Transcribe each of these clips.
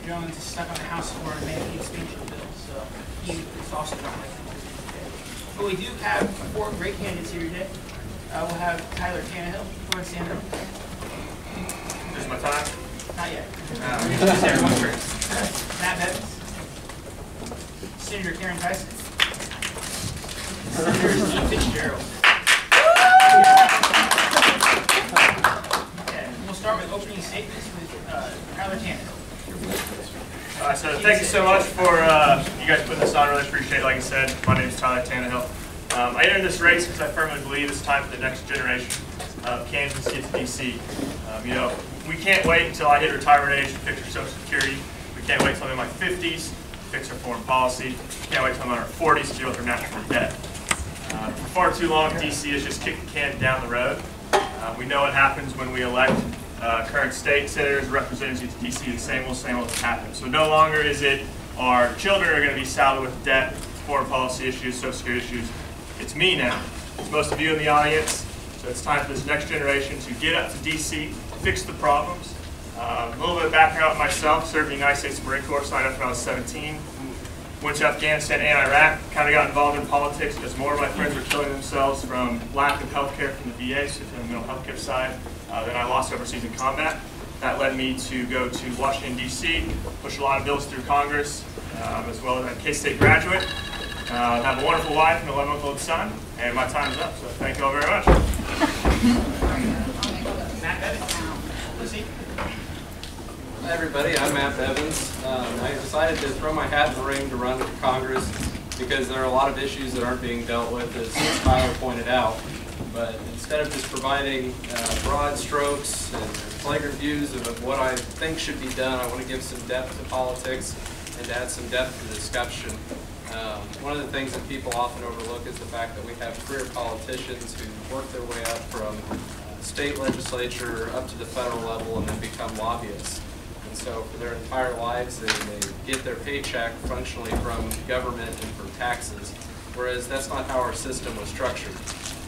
Jones is stuck on the House floor and made a huge speech in the bill, so he is also not likely to be today. But we do have 4 great candidates here today. We'll have Tyler Tannehill. Go ahead and stand up. Is my time? Not yet. Just everyone first. Matt Bevins. Senator Karen Tyson. Senator Steve Fitzgerald. And we'll start with opening statements with Tyler Tannehill. So thank you so much for you guys putting this on. Really appreciate it. Like I said, my name is Tyler Tannehill. I entered this race because I firmly believe it's time for the next generation of Kansas to get to D.C. You know, we can't wait until I hit retirement age to fix our Social Security. We can't wait until I'm in my 50s to fix our foreign policy. We can't wait until I'm in our 40s to deal with our national debt. For far too long, D.C. has just kicked the can down the road. We know what happens when we elect current state senators, representatives to D.C. The same will happen. So no longer is it our children are going to be saddled with debt, foreign policy issues, Social Security issues. It's me now. It's most of you in the audience. So it's time for this next generation to get up to D.C., fix the problems. A little bit of background on myself: served in the United States Marine Corps, signed up when I was 17. Went to Afghanistan and Iraq. Kind of got involved in politics because more of my friends were killing themselves from lack of health care from the VA, so from the mental health care side. Then I lost overseas in combat. That led me to go to Washington, D.C., push a lot of bills through Congress, as well as a K-State graduate. Have a wonderful wife and an 11-month-old son, and my time's up, so thank you all very much. Matt Bevins. Hi everybody, I'm Matt Bevins. I decided to throw my hat in the ring to run for Congress because there are a lot of issues that aren't being dealt with, as Tyler pointed out. But instead of just providing broad strokes and flagrant views of what I think should be done, I want to give some depth to politics and to add some depth to the discussion. One of the things that people often overlook is the fact that we have career politicians who work their way up from state legislature up to the federal level and then become lobbyists. And so for their entire lives, they get their paycheck functionally from government and from taxes, whereas that's not how our system was structured.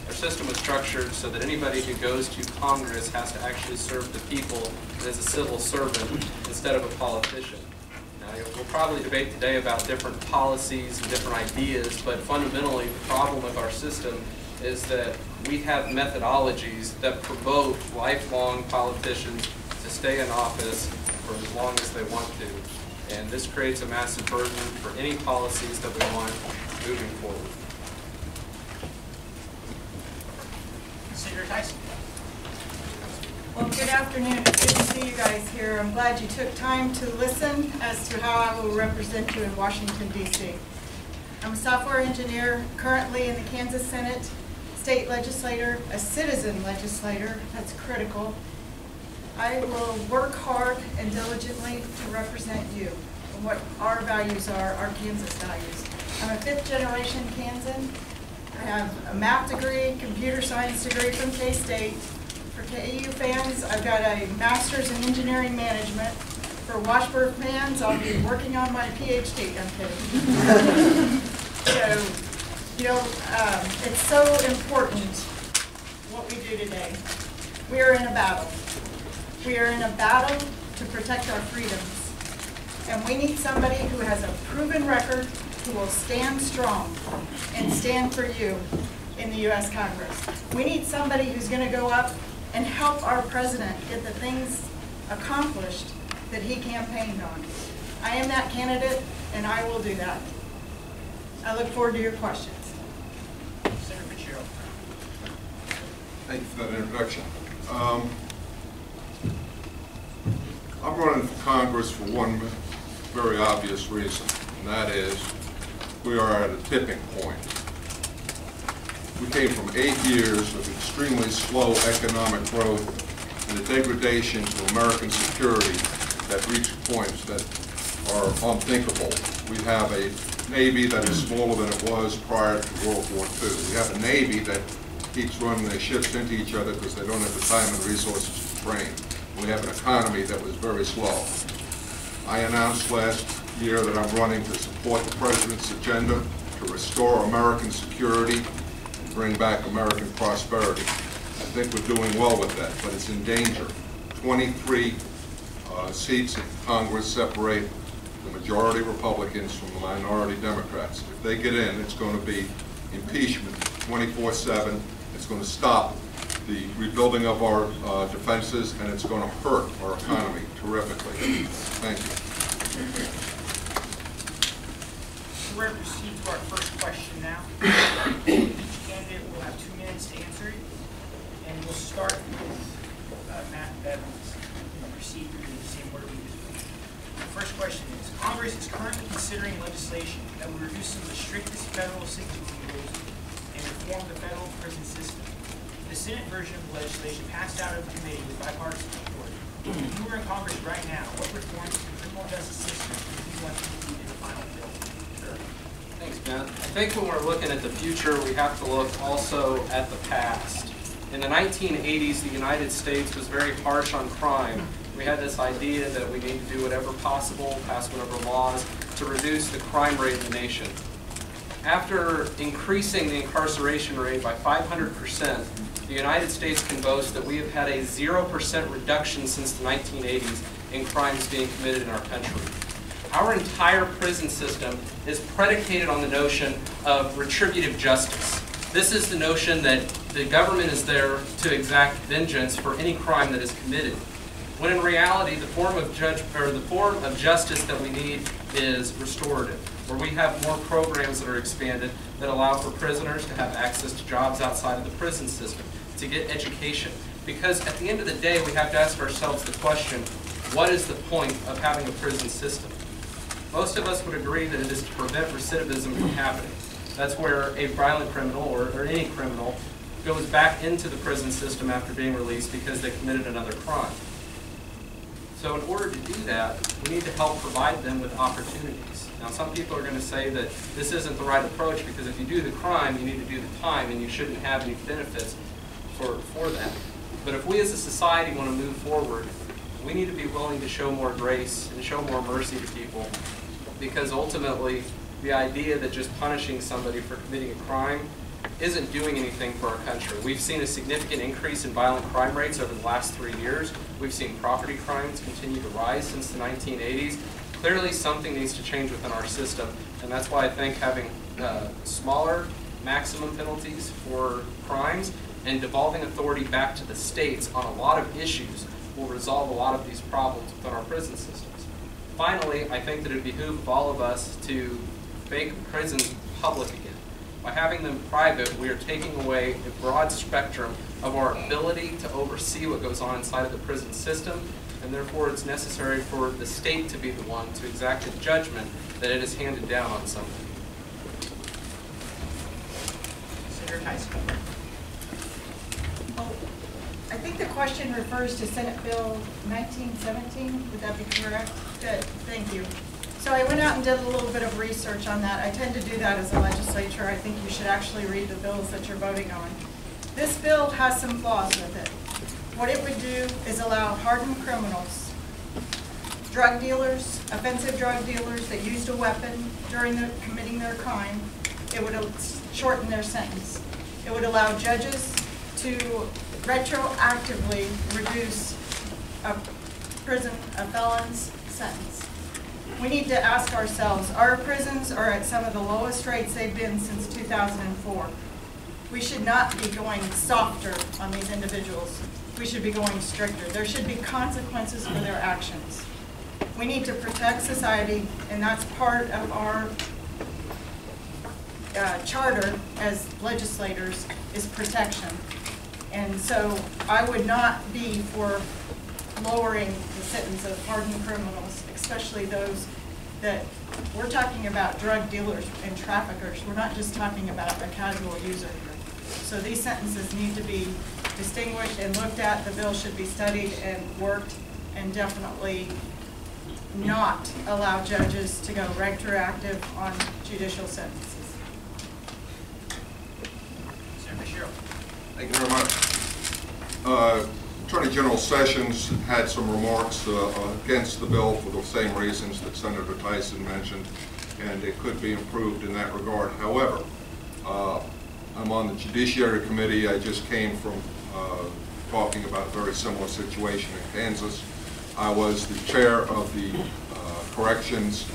Our system was structured so that anybody who goes to Congress has to actually serve the people as a civil servant instead of a politician. Now, we'll probably debate today about different policies and different ideas, but fundamentally the problem with our system is that we have methodologies that promote lifelong politicians to stay in office for as long as they want to. And this creates a massive burden for any policies that we want moving forward. Senator Tyson. Well, good afternoon. It's good to see you guys here. I'm glad you took time to listen as to how I will represent you in Washington, D.C. I'm a software engineer currently in the Kansas Senate, state legislator, a citizen legislator. That's critical. I will work hard and diligently to represent you and what our values are, our Kansas values. I'm a 5th generation Kansan. I have a math degree, computer science degree from K-State. For KU fans, I've got a master's in engineering management. For Washburn fans, I'll be working on my PhD. I'm kidding. So, you know, it's so important what we do today. We are in a battle. We are in a battle to protect our freedoms. And we need somebody who has a proven record, who will stand strong and stand for you in the U.S. Congress. We need somebody who's going to go up and help our president get the things accomplished that he campaigned on. I am that candidate, and I will do that. I look forward to your questions. Senator Fitzgerald. Thank you for that introduction. I'm running for Congress for one very obvious reason, and that is we are at a tipping point. We came from 8 years of extremely slow economic growth and the degradation to American security that reached points that are unthinkable. We have a Navy that is smaller than it was prior to World War II. We have a Navy that keeps running their ships into each other because they don't have the time and resources to train. We have an economy that was very slow. I announced last year that I'm running to support the President's agenda to restore American security and bring back American prosperity. I think we're doing well with that, but it's in danger. 23 seats in Congress separate the majority Republicans from the minority Democrats. If they get in, it's going to be impeachment 24/7. It's going to stop the rebuilding of our defenses, and it's going to hurt our economy terrifically. Thank you. We're going to proceed to our first question now. Each candidate will have 2 minutes to answer it, and we'll start with Matt Bevins and proceed through the same order we just went. The first question is, Congress is currently considering legislation that will reduce some of the strictest federal sentencing rules and reform the federal prison system. The Senate version of the legislation passed out of the committee with bipartisan support. If you were in Congress right now, what reforms to the criminal justice system would you want to include in the final bill? Sure. Thanks, Ben. I think when we're looking at the future, we have to look also at the past. In the 1980s, the United States was very harsh on crime. We had this idea that we need to do whatever possible, pass whatever laws, to reduce the crime rate in the nation. After increasing the incarceration rate by 500%, the United States can boast that we have had a 0% reduction since the 1980s in crimes being committed in our country. Our entire prison system is predicated on the notion of retributive justice. This is the notion that the government is there to exact vengeance for any crime that is committed. When in reality, the form of justice that we need is restorative, where we have more programs that are expanded that allow for prisoners to have access to jobs outside of the prison system, to get education. Because at the end of the day, we have to ask ourselves the question, what is the point of having a prison system? Most of us would agree that it is to prevent recidivism from happening. That's where a violent criminal, or any criminal, goes back into the prison system after being released because they committed another crime. So in order to do that, we need to help provide them with opportunities. Now, some people are going to say that this isn't the right approach because if you do the crime, you need to do the time, and you shouldn't have any benefits for that. But if we as a society want to move forward, we need to be willing to show more grace and show more mercy to people, because ultimately, the idea that just punishing somebody for committing a crime isn't doing anything for our country. We've seen a significant increase in violent crime rates over the last 3 years. We've seen property crimes continue to rise since the 1980s. Clearly, something needs to change within our system, and that's why I think having smaller maximum penalties for crimes and devolving authority back to the states on a lot of issues will resolve a lot of these problems within our prison systems. Finally, I think that it would behoove all of us to make prisons public again. By having them private, we are taking away a broad spectrum of our ability to oversee what goes on inside of the prison system, and therefore it's necessary for the state to be the one to exact a judgment that it has handed down on somebody. Senator Tyson. Oh, I think the question refers to Senate Bill 1917. Would that be correct? Good, thank you. So I went out and did a little bit of research on that. I tend to do that as a legislature. I think you should actually read the bills that you're voting on. This bill has some flaws with it. What it would do is allow hardened criminals, drug dealers, offensive drug dealers that used a weapon during committing their crime, it would shorten their sentence. It would allow judges to retroactively reduce a felon's sentence. We need to ask ourselves, our prisons are at some of the lowest rates they've been since 2004. We should not be going softer on these individuals. We should be going stricter. There should be consequences for their actions. We need to protect society, and that's part of our charter as legislators, is protection. And so I would not be for lowering the sentence of hardened criminals, especially those that we're talking about drug dealers and traffickers. We're not just talking about a casual user here. So these sentences need to be distinguished and looked at. The bill should be studied and worked, and definitely not allow judges to go retroactive on judicial sentences. Senator Sherrill. Thank you very much. Attorney General Sessions had some remarks against the bill for the same reasons that Senator Tyson mentioned, and it could be improved in that regard. However, I'm on the Judiciary Committee. I just came from talking about a very similar situation in Kansas, I was the chair of the Corrections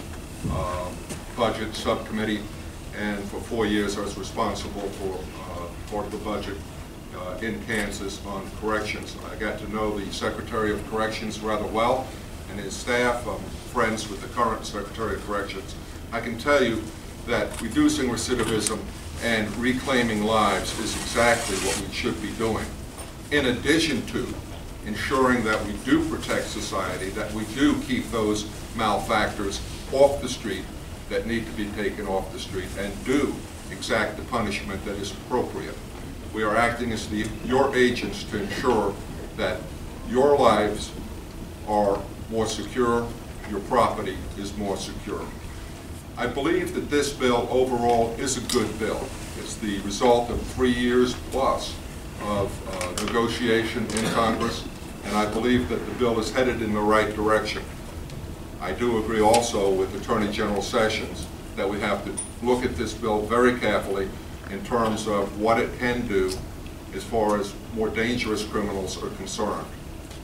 Budget Subcommittee, and for 4 years I was responsible for part of the budget in Kansas on corrections. I got to know the Secretary of Corrections rather well and his staff. I'm friends with the current Secretary of Corrections. I can tell you that reducing recidivism and reclaiming lives is exactly what we should be doing, in addition to ensuring that we do protect society, that we do keep those malefactors off the street that need to be taken off the street, and do exact the punishment that is appropriate. We are acting as your agents to ensure that your lives are more secure, your property is more secure. I believe that this bill overall is a good bill. It's the result of 3 years plus of negotiation in Congress, and I believe that the bill is headed in the right direction. I do agree also with Attorney General Sessions that we have to look at this bill very carefully in terms of what it can do as far as more dangerous criminals are concerned.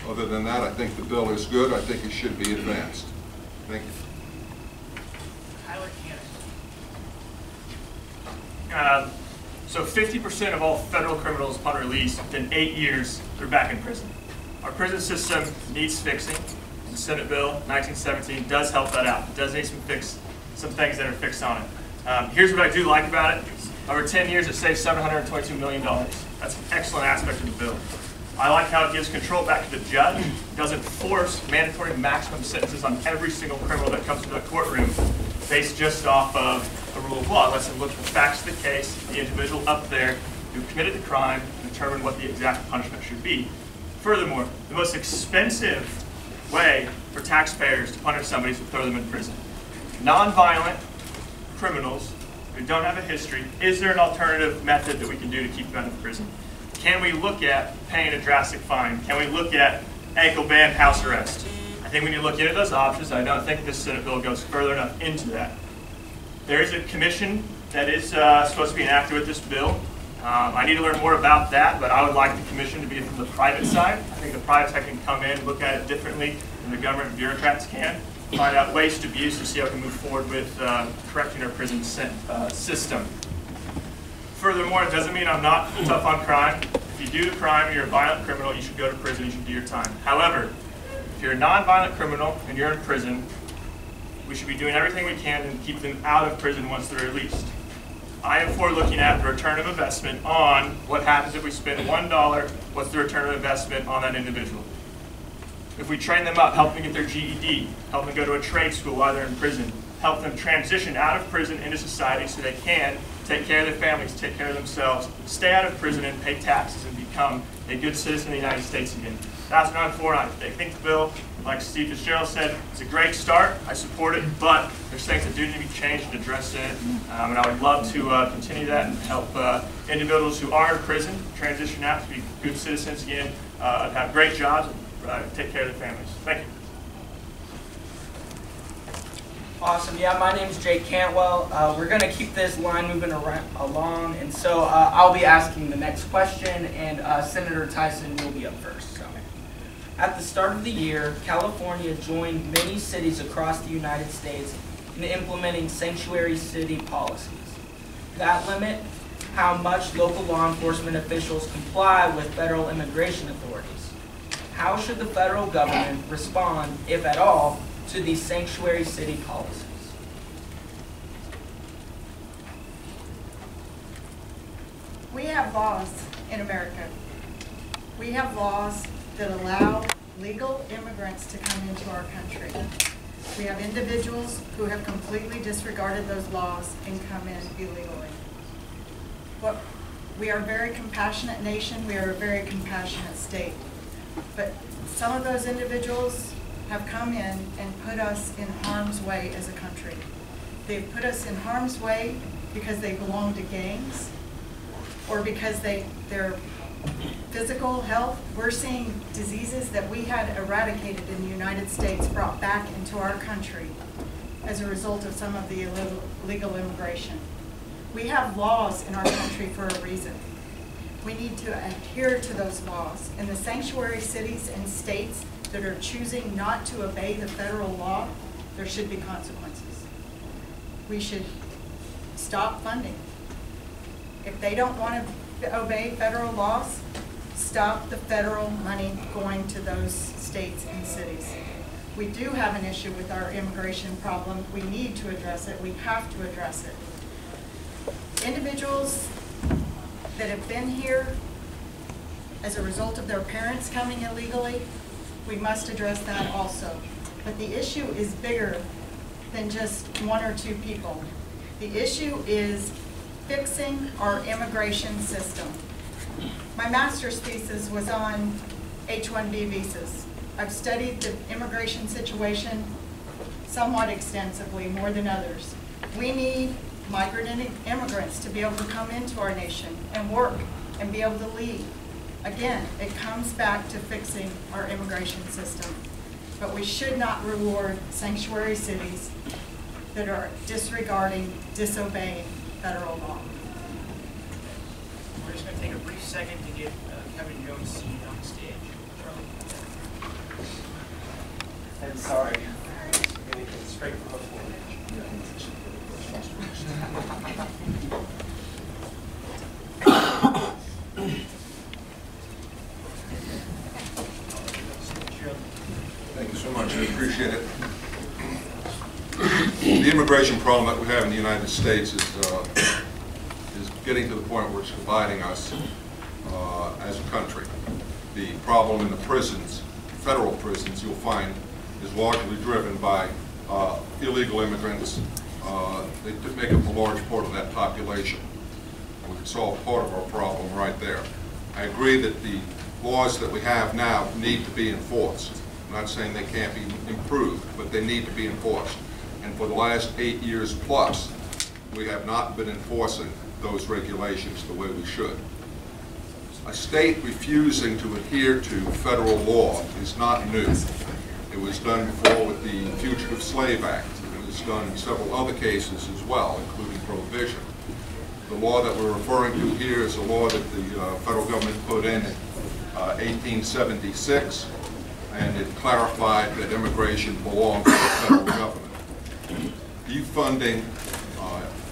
Other than that, I think the bill is good. I think it should be advanced. Thank you. Tyler So 50% of all federal criminals upon release within 8 years, they're back in prison. Our prison system needs fixing. The Senate Bill 1917 does help that out. It does need some things that are fixed on it. Here's what I do like about it. Over 10 years, it saves $722 million. That's an excellent aspect of the bill. I like how it gives control back to the judge. It doesn't force mandatory maximum sentences on every single criminal that comes to the courtroom based just off of a rule of law. It lets them look at the facts of the case, the individual up there who committed the crime, and determine what the exact punishment should be. Furthermore, the most expensive way for taxpayers to punish somebody is to throw them in prison. Non-violent criminals who don't have a history, is there an alternative method that we can do to keep them out of prison? Can we look at paying a drastic fine? Can we look at ankle band house arrest? I think we need to look into those options. I don't think this Senate bill goes further enough into that. There is a commission that is supposed to be enacted with this bill. I need to learn more about that, but I would like the commission to be from the private side. I think the private side can come in, look at it differently than the government bureaucrats can, find out waste abuse to see how we can move forward with correcting our prison system. Furthermore, it doesn't mean I'm not tough on crime. If you do the crime, you're a violent criminal, you should go to prison, you should do your time. However, if you're a non-violent criminal and you're in prison, we should be doing everything we can to keep them out of prison once they're released. I am for looking at the return of investment on what happens if we spend $1, what's the return of investment on that individual. If we train them up, help them get their GED, help them go to a trade school while they're in prison, help them transition out of prison into society so they can take care of their families, take care of themselves, stay out of prison and pay taxes and become a good citizen of the United States again. That's what I'm for. I think the bill, like Steve Fitzgerald said, is a great start. I support it, but there's things that do need to be changed and addressed in it. And I would love to continue that and help individuals who are in prison transition out to be good citizens again, have great jobs, and take care of their families. Thank you. Awesome. Yeah, my name's Jake Cantwell. We're going to keep this line moving along, and so I'll be asking the next question, and Senator Tyson will be up first. So, at the start of the year, California joined many cities across the United States in implementing sanctuary city policies that limit how much local law enforcement officials comply with federal immigration authorities. How should the federal government respond, if at all, to these sanctuary city policies? We have laws in America. We have laws that allow legal immigrants to come into our country. We have individuals who have completely disregarded those laws and come in illegally. But we are a very compassionate nation. We are a very compassionate state. But some of those individuals have come in and put us in harm's way as a country. They've put us in harm's way because they belong to gangs or because their physical health. We're seeing diseases that we had eradicated in the United States brought back into our country as a result of some of the illegal immigration. We have laws in our country for a reason. We need to adhere to those laws. And the sanctuary cities and states that are choosing not to obey the federal law, there should be consequences. We should stop funding. If they don't want to obey federal laws, stop the federal money going to those states and cities. We do have an issue with our immigration problem. We need to address it. We have to address it. Individuals that have been here as a result of their parents coming illegally, we must address that also. But the issue is bigger than just one or two people. The issue is fixing our immigration system. My master's thesis was on H-1B visas. I've studied the immigration situation somewhat extensively, more than others. We need migrant immigrants to be able to come into our nation and work and be able to leave. Again, it comes back to fixing our immigration system. But we should not reward sanctuary cities that are disregarding, disobeying federal law. We're just going to take a brief second to get Kevin Jones seated on stage. I'm sorry. I'm going to get straight from the floor. Thank you so much. I appreciate it. The immigration problem that we have in the United States is getting to the point where it's dividing us as a country. The problem in the prisons, federal prisons, you'll find, is largely driven by illegal immigrants. They make up a large part of that population. We can solve part of our problem right there. I agree that the laws that we have now need to be enforced. I'm not saying they can't be improved, but they need to be enforced. And for the last 8 years plus, we have not been enforcing those regulations the way we should. A state refusing to adhere to federal law is not new. It was done before with the Fugitive Slave Act. It was done in several other cases as well, including prohibition. The law that we're referring to here is a law that the federal government put in 1876, and it clarified that immigration belonged to the federal government. Defunding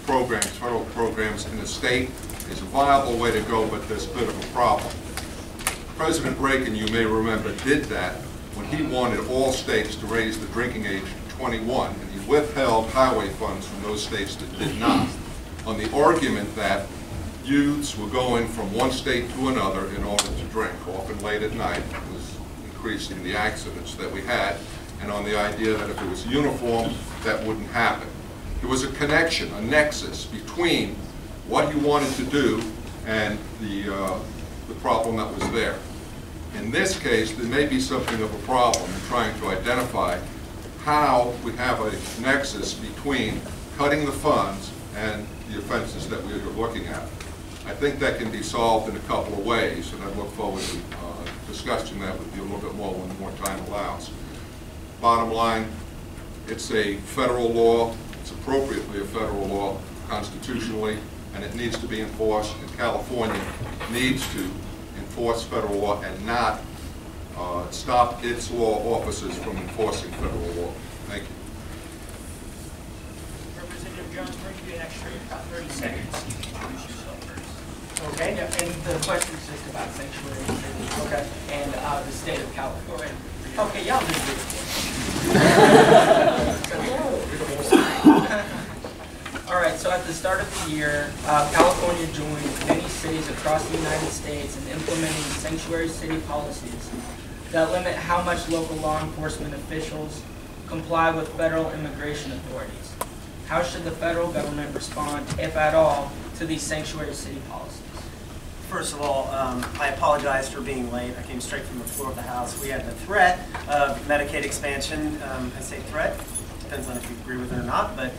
programs, federal programs in the state is a viable way to go, but there's a bit of a problem. President Reagan, you may remember, did that when he wanted all states to raise the drinking age to 21, and he withheld highway funds from those states that did not, on the argument that youths were going from one state to another in order to drink, often late at night. It was increasing the accidents that we had, and on the idea that if it was uniform, that wouldn't happen. There was a connection, a nexus between what he wanted to do and the problem that was there. In this case, there may be something of a problem in trying to identify how we have a nexus between cutting the funds and the offenses that we are looking at. I think that can be solved in a couple of ways, and I look forward to discussing that with you a little bit more when more time allows. Bottom line, it's a federal law. It's appropriately a federal law constitutionally, and it needs to be enforced. And California needs to enforce federal law and not stop its law officers from enforcing federal law. Thank you. Representative Jones, we're going to give you an extra about 30 seconds to introduce yourself first. Okay, and the question is just about sanctuary cities. Okay. And the state of California. Go ahead. Okay, y'all just do it. All right, so at the start of the year, California joined many cities across the United States in implementing sanctuary city policies that limit how much local law enforcement officials comply with federal immigration authorities. How should the federal government respond, if at all, to these sanctuary city policies? First of all, I apologize for being late. I came straight from the floor of the House. We had the threat of Medicaid expansion. I say threat, depends on if you agree with it or not, but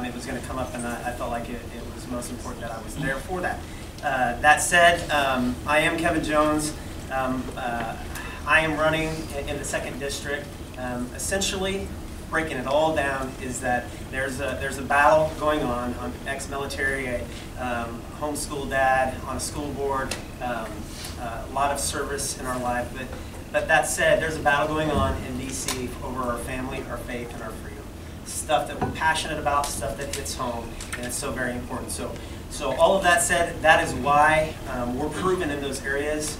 it was going to come up, and I felt like it was most important that I was there for that. That said, I am Kevin Jones. I am running in the 2nd District. Essentially, breaking it all down is that there's a battle going on. I'm ex-military, a homeschool dad on a school board, a lot of service in our life, but But that said, there's a battle going on in D.C. over our family, our faith, and our freedom. Stuff that we're passionate about, stuff that hits home, and it's so very important. So all of that said, that is why we're proven in those areas,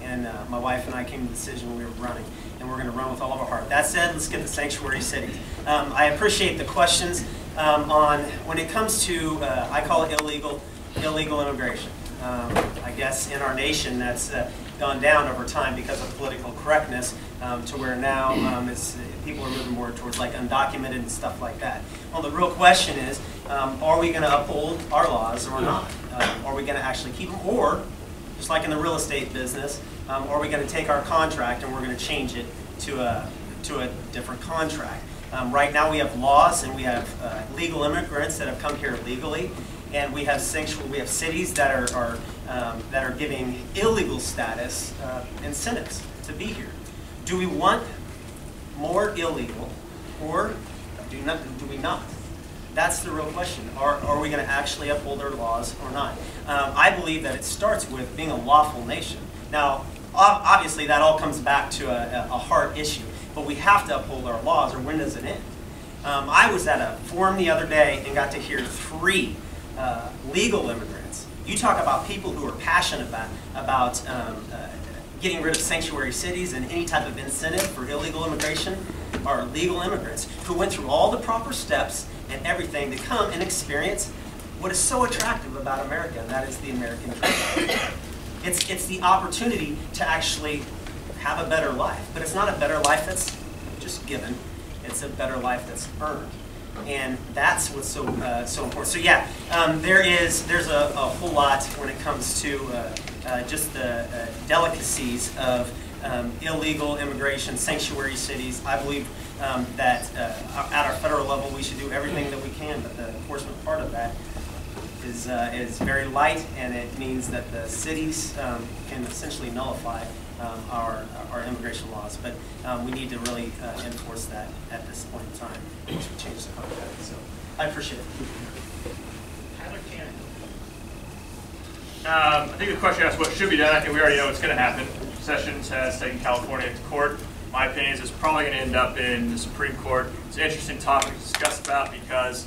and my wife and I came to the decision when we were running, and we're going to run with all of our heart. That said, let's get to sanctuary cities. I appreciate the questions on when it comes to, I call it illegal immigration. I guess in our nation that's gone down over time because of political correctness to where now people are moving more towards like undocumented and stuff like that. Well, the real question is, are we going to uphold our laws or not? Are we going to actually keep them? Or, just like in the real estate business, are we going to take our contract and we're going to change it to a different contract? Right now we have laws and we have legal immigrants that have come here legally, and we have cities that are giving illegal status incentives to be here. Do we want more illegal, or do we not? That's the real question. Are we going to actually uphold our laws or not? I believe that it starts with being a lawful nation. Now, obviously, that all comes back to a heart issue, but we have to uphold our laws, or when does it end? I was at a forum the other day and got to hear 3 legal immigrants. You talk about people who are passionate about getting rid of sanctuary cities and any type of incentive for illegal immigration, are legal immigrants who went through all the proper steps and everything to come and experience what is so attractive about America, and that is the American dream. It's the opportunity to actually have a better life, but it's not a better life that's just given. It's a better life that's earned, and that's what's so important. So yeah, there's a whole lot when it comes to just the delicacies of illegal immigration, sanctuary cities. I believe that at our federal level we should do everything that we can, but the enforcement part of that is very light, and it means that the cities can essentially nullify our immigration laws. But we need to really enforce that at this point in time, which would change the contract. So I appreciate it. Tyler Cannon. I think the question asked what should be done. I think we already know what's going to happen. Sessions has taken California to court. My opinion is it's probably going to end up in the Supreme Court. It's an interesting topic to discuss about because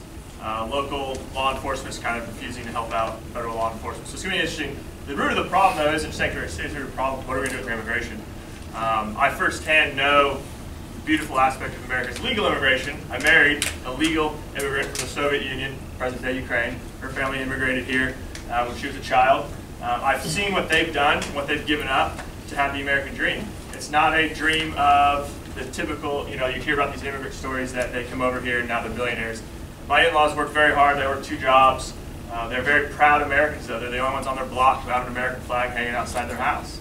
local law enforcement is kind of refusing to help out federal law enforcement. So it's going to be interesting. The root of the problem, though, isn't sanctuary cities. The root of the problem, what are we going to do with immigration? I firsthand know the beautiful aspect of America's legal immigration. I married a legal immigrant from the Soviet Union, present-day Ukraine. Her family immigrated here when she was a child. I've seen what they've done, what they've given up to have the American dream. It's not a dream of the typical, you hear about these immigrant stories that they come over here and now they're billionaires. My in-laws worked very hard. They worked 2 jobs. They're very proud Americans, though. They're the only ones on their block who have an American flag hanging outside their house.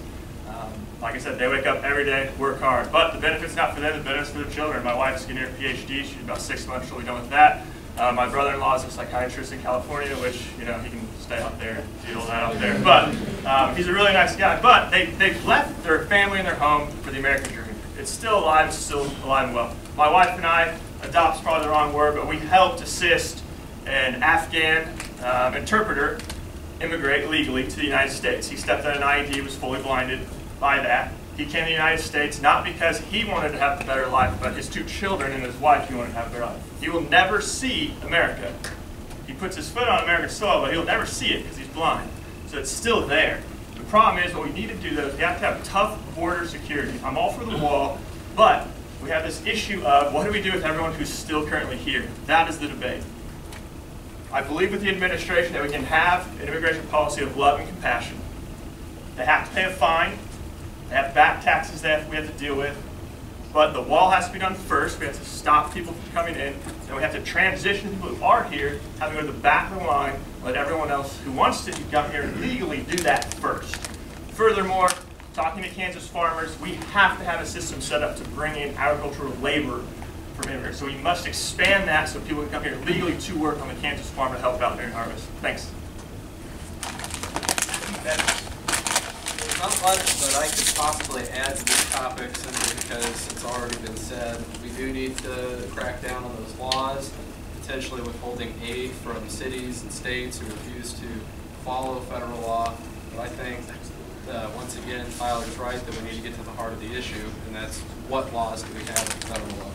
Like I said, they wake up every day, work hard. But the benefit's not for them, the benefit's for their children. My wife's getting her PhD. She's about 6 months, she'll be done with that. My brother-in-law is a psychiatrist in California, which, he can stay out there and deal with that out there. But he's a really nice guy. But they've left their family and their home for the American dream. It's still alive, it's still alive and well. My wife and I, adopt's probably the wrong word, but we helped assist an Afghan interpreter immigrate legally to the United States. He stepped on an IED, was fully blinded by that. He came to the United States not because he wanted to have a better life, but his 2 children and his wife, he wanted to have a better life. He will never see America. He puts his foot on American soil, but he'll never see it because he's blind. So it's still there. The problem is, what we need to do, though, is we have to have tough border security. I'm all for the wall, but we have this issue of what do we do with everyone who's still currently here? That is the debate. I believe with the administration that we can have an immigration policy of love and compassion. They have to pay a fine. They have back taxes that we have to deal with. But the wall has to be done first. We have to stop people from coming in. Then we have to transition people who are here, have to go to the back of the line, let everyone else who wants to come here legally do that first. Furthermore, talking to Kansas farmers, we have to have a system set up to bring in agricultural labor from immigrants. So we must expand that so people can come here legally to work on the Kansas farm to help out during harvest. Thanks. Not much that I could possibly add to this topic simply because it's already been said. We do need to crack down on those laws, potentially withholding aid from cities and states who refuse to follow federal law. But I think once again, Tyler's right that we need to get to the heart of the issue, and that's what laws do we have at the federal level.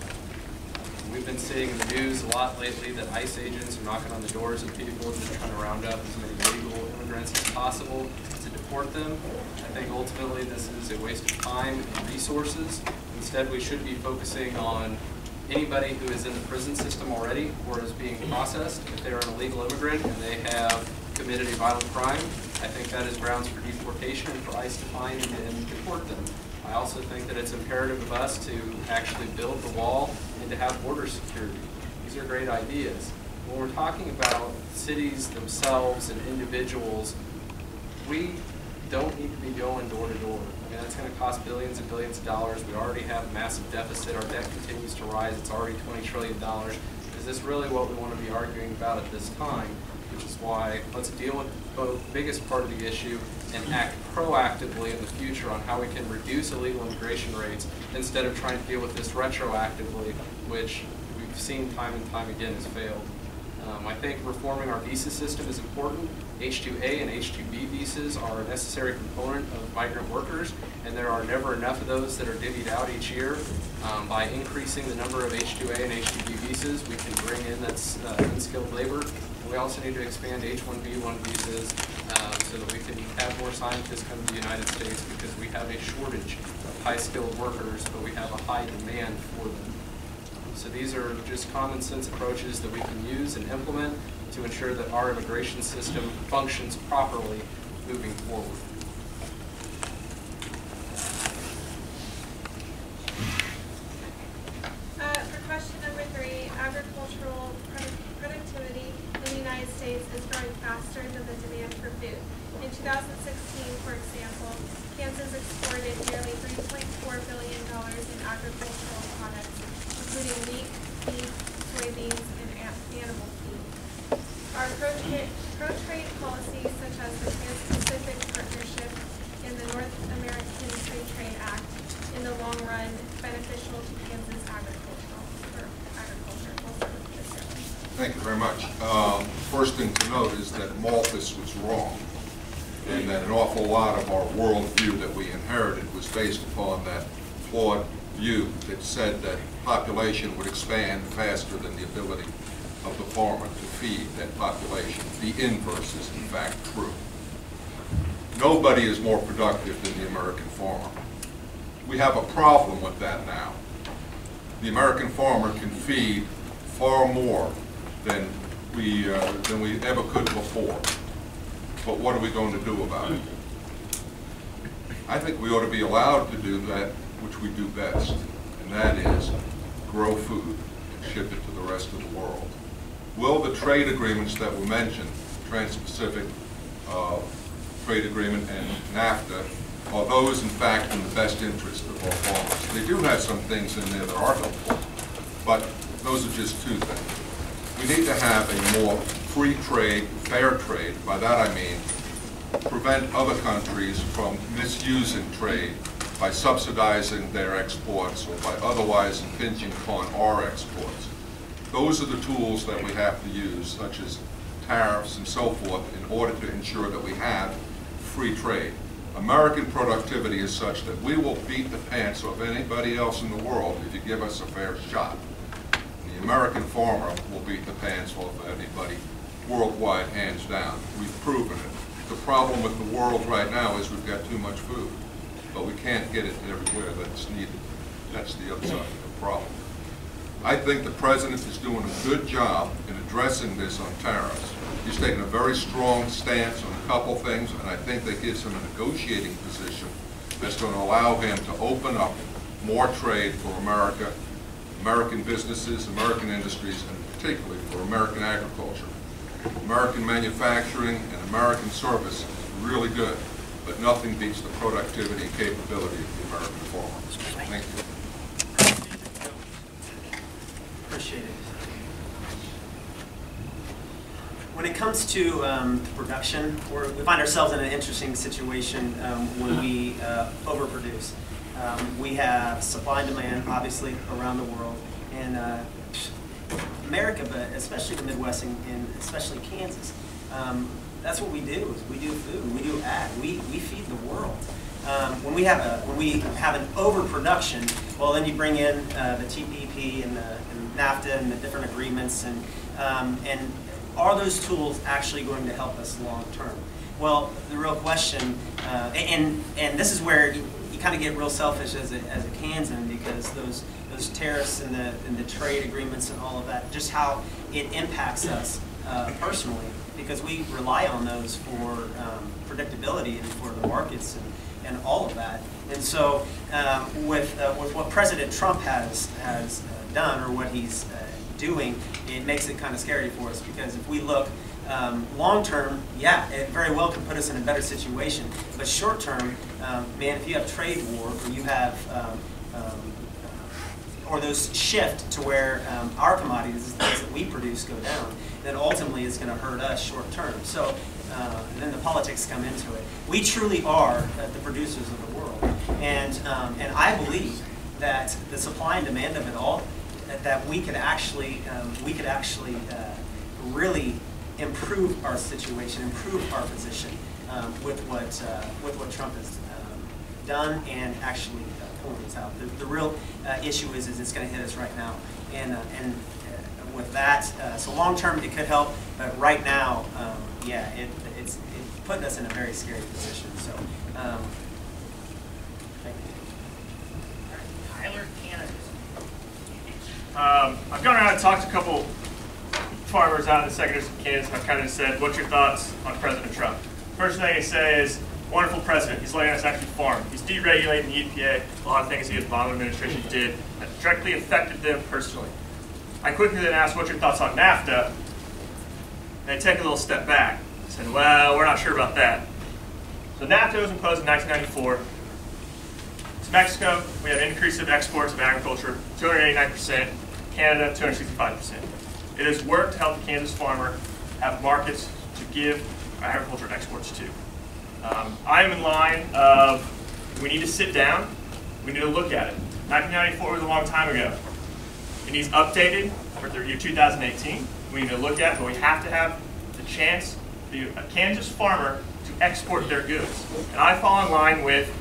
We've been seeing in the news a lot lately that ICE agents are knocking on the doors of people just trying to round up as many illegal immigrants as possible to deport them. I think ultimately this is a waste of time and resources. Instead, we should be focusing on anybody who is in the prison system already or is being processed. If they're an illegal immigrant and they have committed a violent crime, I think that is grounds for deportation and for ICE to find and deport them. I also think that it's imperative of us to actually build the wall and to have border security. These are great ideas. When we're talking about cities themselves and individuals, we don't need to be going door to door. I mean, that's going to cost billions and billions of dollars. We already have a massive deficit. Our debt continues to rise. It's already $20 trillion. Is this really what we want to be arguing about at this time? Which is why let's deal with the biggest part of the issue and act proactively in the future on how we can reduce illegal immigration rates instead of trying to deal with this retroactively, which we've seen time and time again has failed. I think reforming our visa system is important. H-2A and H-2B visas are a necessary component of migrant workers, and there are never enough of those that are divvied out each year. By increasing the number of H-2A and H-2B visas, we can bring in that unskilled labor. We also need to expand H-1B1 visas so that we can have more scientists come to the United States, because we have a shortage of high-skilled workers, but we have a high demand for them. So these are just common sense approaches that we can use and implement to ensure that our immigration system functions properly moving forward. For question number 3, agricultural productivity in the United States is growing faster than the demand for food. In 2016, for example, Kansas exported nearly $3.4 billion in agricultural products, including wheat, beef, soybeans, and animal feed. Our pro-trade policies, such as the Trans-Pacific Partnership and the North American Free Trade Act, in the long run, beneficial to Kansas agriculture. Thank you very much. First thing to note is that Malthus was wrong, and that an awful lot of our worldview that we inherited was based upon that flawed view that said that population would expand faster than the ability of the farmer to feed that population. The inverse is in fact true. Nobody is more productive than the American farmer. We have a problem with that now. The American farmer can feed far more than we ever could before. But what are we going to do about it? I think we ought to be allowed to do that which we do best, and that is grow food and ship it to the rest of the world. Will the trade agreements that were mentioned, Trans-Pacific Trade Agreement and NAFTA, are those in fact in the best interest of our farmers? They do have some things in there that are helpful, but those are just two things. We need to have a more free trade, fair trade. By that I mean prevent other countries from misusing trade by subsidizing their exports or by otherwise impinging upon our exports. Those are the tools that we have to use, such as tariffs and so forth, in order to ensure that we have free trade. American productivity is such that we will beat the pants off anybody else in the world if you give us a fair shot. The American farmer will beat the pants off of anybody worldwide, hands down. We've proven it. The problem with the world right now is we've got too much food, but we can't get it everywhere that's needed. That's the other side of the problem. I think the President is doing a good job in addressing this on tariffs. He's taken a very strong stance on a couple things, and I think that gives him a negotiating position that's going to allow him to open up more trade for America, American businesses, American industries, and particularly for American agriculture. American manufacturing and American service is really good, but nothing beats the productivity and capability of the American farmer. Thank you. Appreciate it. When it comes to production, we find ourselves in an interesting situation when we overproduce. We have supply and demand, obviously, around the world, and America, but especially the Midwest and especially Kansas. that's what we do. Is we do food. We do ag. We feed the world. When we have an overproduction, well, then you bring in the TPP and NAFTA and the different agreements, and are those tools actually going to help us long term? Well, the real question, and this is where you kind of get real selfish as a Kansan, because those tariffs and the trade agreements and all of that, just how it impacts us personally, because we rely on those for predictability and for the markets and all of that. And so with what President Trump has done, or what he's doing, it makes it kind of scary for us, because if we look long term, yeah, it very well can put us in a better situation. But short term, man, if you have trade war, or you have or those shift to where our commodities, the things that we produce, go down, then ultimately it's going to hurt us short term. So then the politics come into it. We truly are the producers of the world, and I believe that the supply and demand of it all, that we could actually really improve our situation, improve our position with what Trump has done, and actually pulling us out. The real issue is it's going to hit us right now, and with that, so long term it could help, but right now, yeah, it's putting us in a very scary position. So, thank you. Tyler, Canada. I've gone around and talked to a couple farmers out in the second district of Kansas, and I've kind of said, what's your thoughts on President Trump? First thing I say is, wonderful president. He's letting us actually farm. He's deregulating the EPA. A lot of things the Obama administration did that directly affected them personally. I quickly then asked, what's your thoughts on NAFTA? They take a little step back. I said, well, we're not sure about that. So NAFTA was imposed in 1994. To Mexico, we have an increase of exports of agriculture, 289%. Canada, 265%. It has worked to help the Kansas farmer have markets to give agriculture exports to. I am in line of, we need to sit down, we need to look at it. 1994 was a long time ago. It needs updated for the year 2018. We need to look at it, but we have to have the chance, a Kansas farmer, to export their goods. And I fall in line with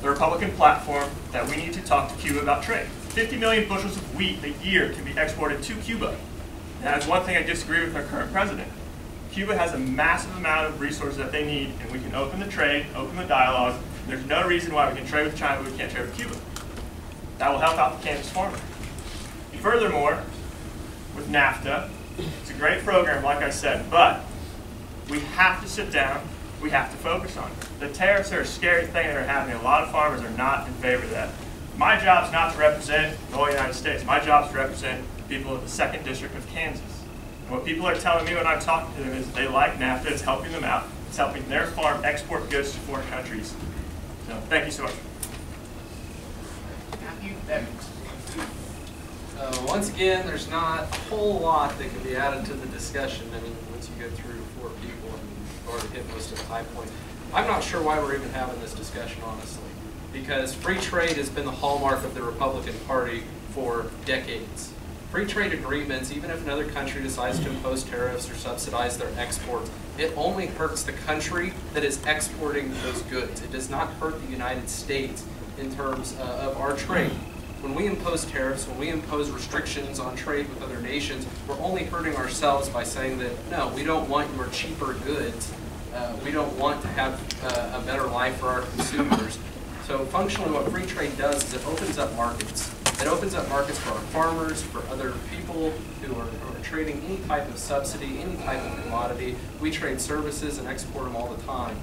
the Republican platform that we need to talk to Cuba about trade. 50 million bushels of wheat a year can be exported to Cuba. That is one thing I disagree with our current president. Cuba has a massive amount of resources that they need, and we can open the trade, open the dialogue. There's no reason why we can trade with China, but we can't trade with Cuba. That will help out the Kansas farmer. Furthermore, with NAFTA, it's a great program, like I said, but we have to sit down, we have to focus on it. The tariffs are a scary thing that are happening. A lot of farmers are not in favor of that. My job is not to represent the whole United States. My job is to represent people of the 2nd District of Kansas. And what people are telling me when I'm talking to them is they like NAFTA, it's helping them out, it's helping their farm export goods to foreign countries. So, thank you so much. Matthew Evans. Once again, there's not a whole lot that can be added to the discussion. I mean, once you go through 4 people and you've already hit most of the high points. I'm not sure why we're even having this discussion, honestly, because free trade has been the hallmark of the Republican Party for decades. Free trade agreements, even if another country decides to impose tariffs or subsidize their exports, it only hurts the country that is exporting those goods. It does not hurt the United States in terms of our trade. When we impose tariffs, when we impose restrictions on trade with other nations, we're only hurting ourselves by saying that, no, we don't want your cheaper goods. We don't want to have a better life for our consumers. So functionally what free trade does is it opens up markets. It opens up markets for our farmers, for other people who are trading any type of subsidy, any type of commodity. We trade services and export them all the time.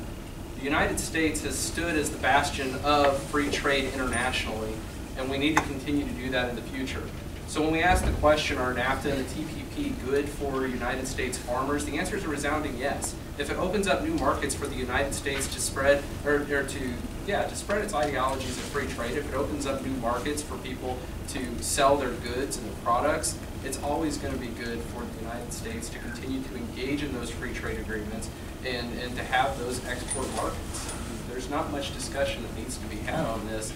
The United States has stood as the bastion of free trade internationally, and we need to continue to do that in the future. So when we ask the question, are NAFTA and the TPP good for United States farmers, the answer is a resounding yes. If it opens up new markets for the United States to spread, to spread its ideologies of free trade, if it opens up new markets for people to sell their goods and their products, it's always going to be good for the United States to continue to engage in those free trade agreements and to have those export markets. There's not much discussion that needs to be had on this,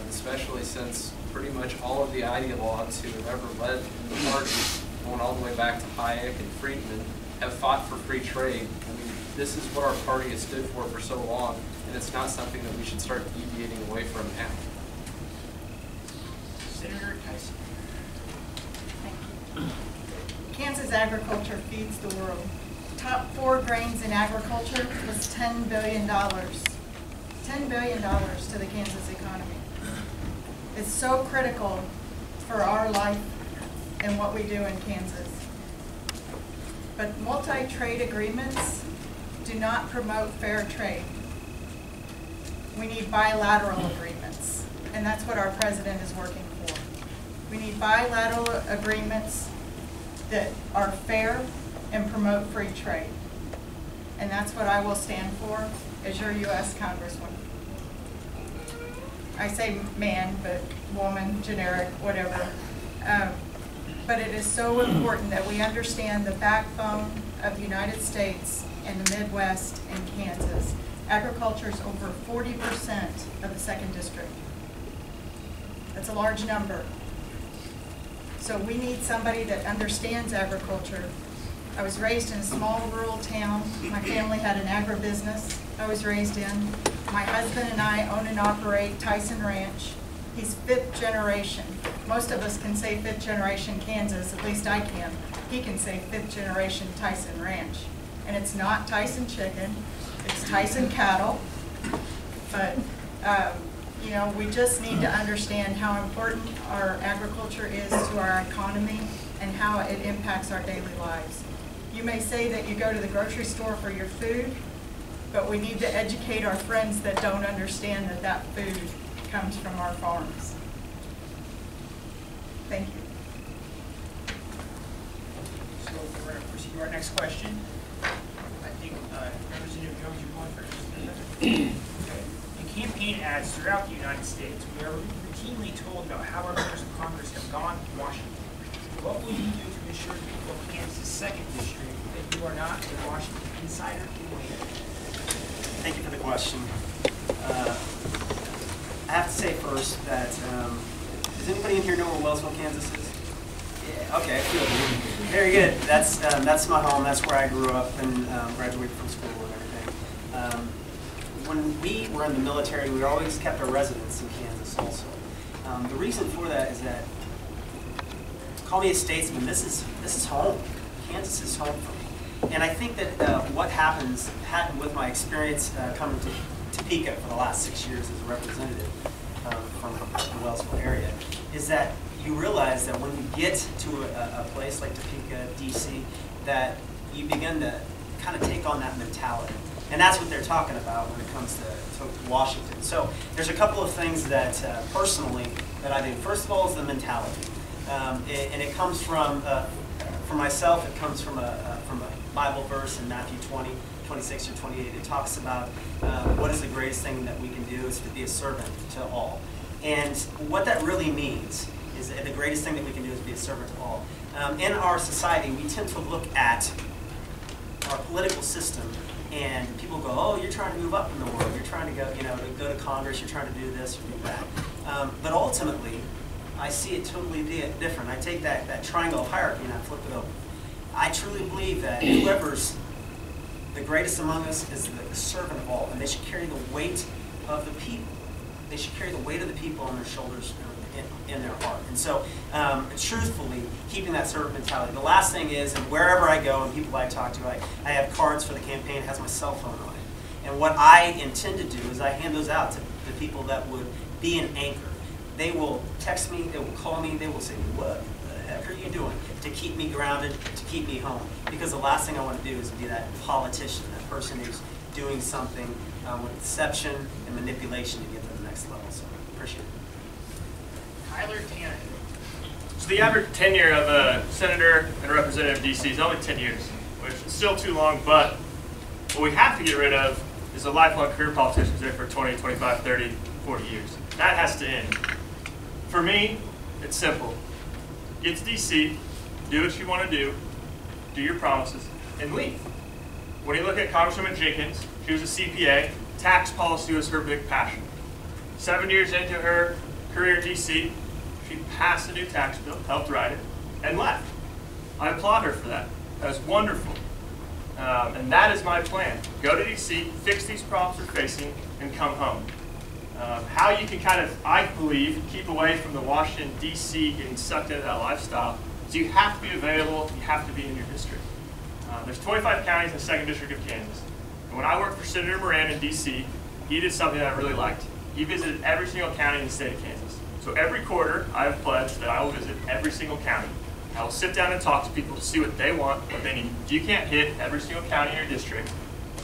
especially since pretty much all of the ideologues who have ever led in the party, going all the way back to Hayek and Friedman, have fought for free trade. I mean, this is what our party has stood for so long, and it's not something that we should start deviating away from now. Senator Tyson. Thank you. Kansas agriculture feeds the world. Top 4 grains in agriculture was $10 billion. $10 billion to the Kansas economy. It's so critical for our life and what we do in Kansas. But multi-trade agreements do not promote fair trade. We need bilateral agreements, and that's what our president is working for. We need bilateral agreements that are fair and promote free trade. And that's what I will stand for as your U.S. Congresswoman. I say man, but woman, generic, whatever. But it is so important that we understand the backbone of the United States and the Midwest and Kansas. Agriculture is over 40% of the 2nd District. That's a large number. So we need somebody that understands agriculture. I was raised in a small rural town. My family had an agribusiness I was raised in. My husband and I own and operate Tyson Ranch. He's 5th generation. Most of us can say 5th generation Kansas, at least I can. He can say 5th generation Tyson Ranch. And it's not Tyson chicken, it's Tyson cattle. But you know, we just need to understand how important our agriculture is to our economy and how it impacts our daily lives. You may say that you go to the grocery store for your food, but we need to educate our friends that don't understand that that food comes from our farms. Thank you. So we're going to proceed to our next question. I think Representative Jones, you're going first. Okay. In campaign ads throughout the United States, we are routinely told about how our members of Congress have gone to Washington. What will you do to ensure the people of Kansas' 2nd District that you are not a Washington insider in waiting? Thank you for the question. I have to say first that, does anybody in here know where Wellsville, Kansas is? Yeah, okay, very good. That's my home. That's where I grew up and graduated from school and everything. When we were in the military, we always kept our residence in Kansas also. The reason for that is that, call me a statesman, this is home. Kansas is home for me. And I think that what happened with my experience coming to Topeka for the last 6 years as a representative from the Wellsville area is that you realize that when you get to a place like Topeka, DC, that you begin to kind of take on that mentality. And that's what they're talking about when it comes to Washington. So there's a couple of things that personally that I do. First of all is the mentality. And it comes from myself, it comes from a Bible verse in Matthew 20:26 or 28. It talks about what is the greatest thing that we can do is to be a servant to all. And what that really means is that the greatest thing that we can do is be a servant to all. In our society, we tend to look at our political system and people go, oh, you're trying to move up in the world. You're trying to go, to go to Congress. You're trying to do this or do that. But ultimately, I see it totally different. I take that triangle hierarchy and I flip it over. I truly believe that whoever's the greatest among us is the servant of all, and they should carry the weight of the people. They should carry the weight of the people on their shoulders in their heart. And so, truthfully, keeping that servant mentality. The last thing is, and wherever I go and people I talk to, I have cards for the campaign, it has my cell phone on it. And what I intend to do is I hand those out to the people that would be an anchor. They will text me, they will call me, they will say, what the heck are you doing? To keep me grounded, to keep me home. Because the last thing I want to do is be that politician, that person who's doing something with deception and manipulation to get to the next level. So, appreciate it. Tyler Tanner. So the average tenure of a senator and representative in DC is only 10 years, which is still too long, but what we have to get rid of is a lifelong career politicians there for 20, 25, 30, 40 years. That has to end. For me, it's simple. Get to DC, do what you want to do your promises, and leave. When you look at Congresswoman Jenkins, she was a CPA, tax policy was her big passion. 7 years into her career in DC, she passed a new tax bill, helped write it, and left. I applaud her for that. That was wonderful. And that is my plan. Go to DC, fix these problems we're facing, and come home. How you can kind of, I believe, keep away from the Washington, D.C. getting sucked into that lifestyle is you have to be available, you have to be in your district. There's 25 counties in the 2nd District of Kansas. And when I worked for Senator Moran in D.C., he did something that I really liked. He visited every single county in the state of Kansas. So every quarter, I have pledged that I will visit every single county. I will sit down and talk to people to see what they want, what they need. If you can't hit every single county in your district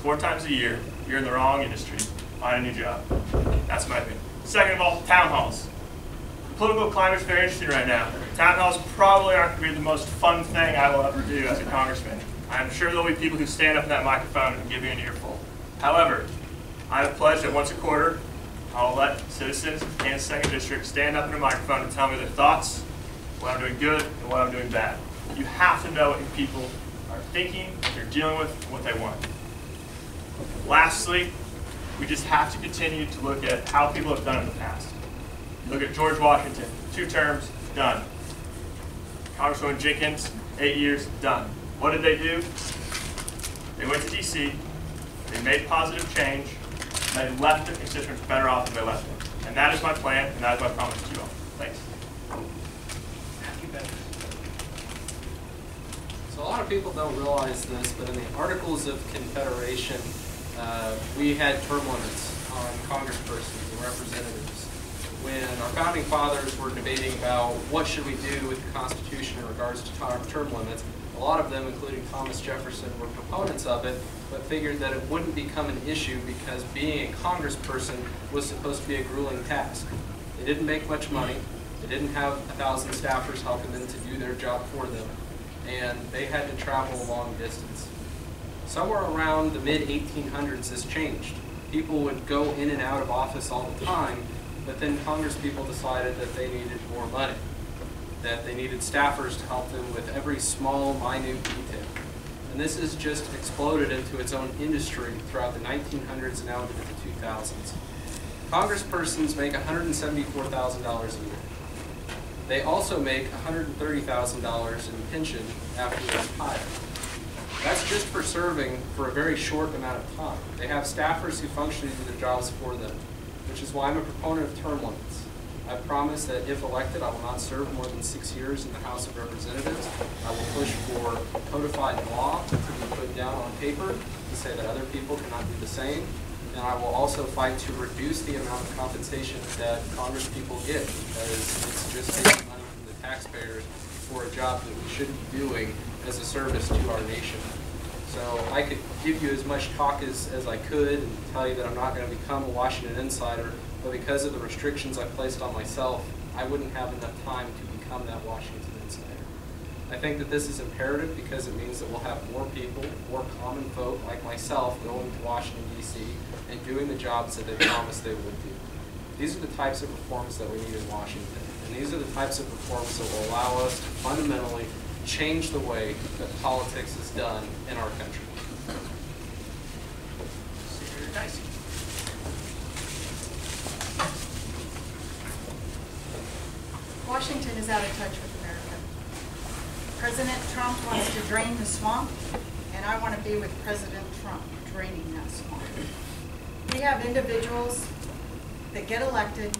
4 times a year, you're in the wrong industry. Find a new job. That's my opinion. Second of all, town halls. The political climate is very interesting right now. Town halls probably aren't going to be the most fun thing I will ever do as a congressman. I'm sure there'll be people who stand up in that microphone and give you an earful. However, I have pledged that once a quarter, I'll let citizens of Kansas 2nd District stand up in a microphone and tell me their thoughts, what I'm doing good, and what I'm doing bad. You have to know what your people are thinking, what they're dealing with, and what they want. Lastly, we just have to continue to look at how people have done in the past. Look at George Washington, 2 terms, done. Congresswoman Jenkins, 8 years, done. What did they do? They went to D.C., they made positive change, and they left their constituents better off than they left them. And that is my plan, and that is my promise to you all. Thanks. So a lot of people don't realize this, but in the Articles of Confederation, we had term limits on congresspersons and representatives. When our founding fathers were debating about what should we do with the Constitution in regards to term limits, a lot of them, including Thomas Jefferson, were proponents of it, but figured that it wouldn't become an issue because being a congressperson was supposed to be a grueling task. They didn't make much money, they didn't have 1,000 staffers helping them to do their job for them, and they had to travel a long distance. Somewhere around the mid-1800s this changed. People would go in and out of office all the time, but then congresspeople decided that they needed more money, that they needed staffers to help them with every small, minute detail. And this has just exploded into its own industry throughout the 1900s and now into the 2000s. Congresspersons make $174,000 a year. They also make $130,000 in pension after they retire. That's just for serving for a very short amount of time. They have staffers who function and do their jobs for them, which is why I'm a proponent of term limits. I promise that if elected, I will not serve more than 6 years in the House of Representatives. I will push for codified law to be put down on paper to say that other people cannot do the same. And I will also fight to reduce the amount of compensation that congresspeople get, because it's just taking money from the taxpayers for a job that we shouldn't be doing as a service to our nation. So I could give you as much talk as I could and tell you that I'm not going to become a Washington insider, but because of the restrictions I placed on myself, I wouldn't have enough time to become that Washington insider. I think that this is imperative because it means that we'll have more people, more common folk like myself going to Washington, D.C. and doing the jobs that they promised they would do. These are the types of reforms that we need in Washington, and these are the types of reforms that will allow us to fundamentally change the way that politics is done in our country. Senator Dicey. Washington is out of touch with America. President Trump wants to drain the swamp, and I want to be with President Trump draining that swamp. We have individuals that get elected,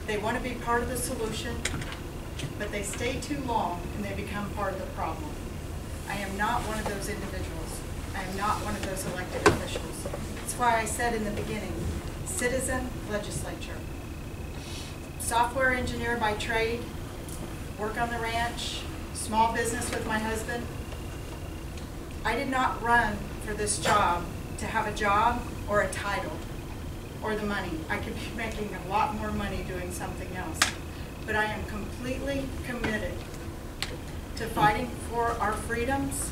they want to be part of the solution, but they stay too long and they become part of the problem. I am not one of those individuals. I am not one of those elected officials. That's why I said in the beginning, citizen legislature. Software engineer by trade, work on the ranch, small business with my husband. I did not run for this job to have a job or a title or the money. I could be making a lot more money doing something else. But I am completely committed to fighting for our freedoms,